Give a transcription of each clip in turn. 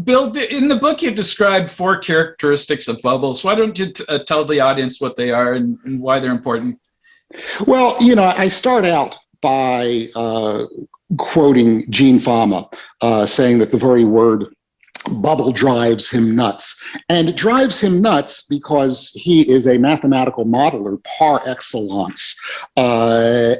Bill, in the book, you described 4 characteristics of bubbles. Why don't you tell the audience what they are and why they're important? Well, I start out by quoting Gene Fama, saying that the very word bubble drives him nuts. And it drives him nuts because he is a mathematical modeler par excellence. Gene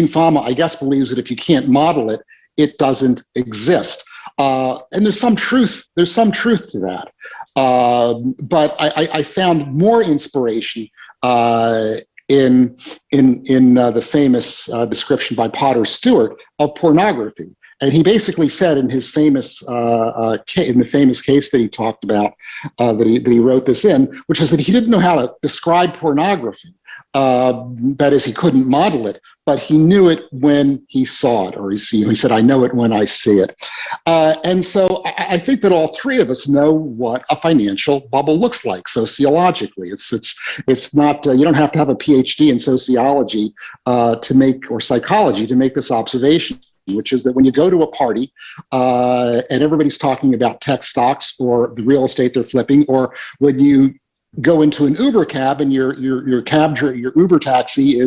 Fama, I guess, believes that if you can't model it, it doesn't exist. And there's some truth to that. But I found more inspiration in the famous description by Potter Stewart of pornography. And he basically said in his famous in the famous case that he talked about, that he wrote this in, which is that he didn't know how to describe pornography. That is, he couldn't model it, but he knew it when he saw it, or he said, "I know it when I see it." And so I think that all 3 of us know what a financial bubble looks like sociologically. It's not you don't have to have a PhD in sociology or psychology to make this observation, which is that when you go to a party and everybody's talking about tech stocks or the real estate they're flipping, or when you go into an Uber cab and your Uber taxi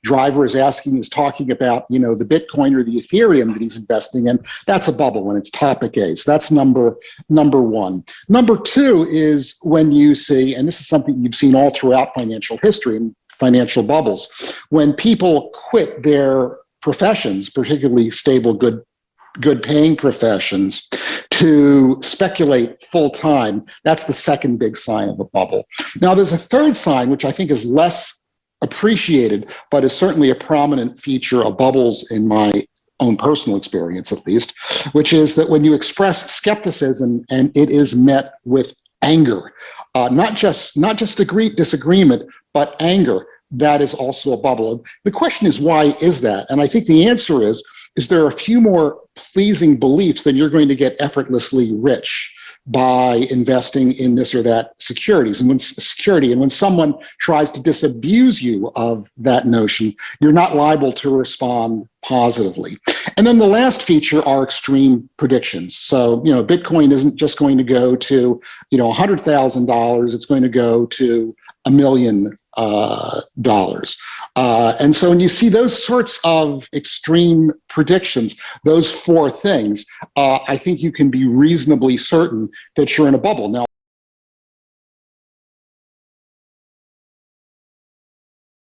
driver is talking about, the Bitcoin or the Ethereum that he's investing in, that's a bubble when it's topic A. So that's number 1. Number 2 is when you see, and this is something you've seen all throughout financial history and financial bubbles, when people quit their professions, particularly stable, good paying professions, to speculate full time. That's the second big sign of a bubble. Now, there's a third sign, which I think is less appreciated, but is certainly a prominent feature of bubbles in my own personal experience, at least, which is that when you express skepticism and it is met with anger, not just disagreement, but anger, that is also a bubble. The question is, why is that? And I think the answer is there are a few more pleasing beliefs than you're going to get effortlessly rich by investing in this or that securities. And when someone tries to disabuse you of that notion, you're not liable to respond positively. And then the last feature are extreme predictions. So, Bitcoin isn't just going to go to, $100,000. It's going to go to $1 million. And so when you see those sorts of extreme predictions, those 4 things, I think you can be reasonably certain that you're in a bubble. Now,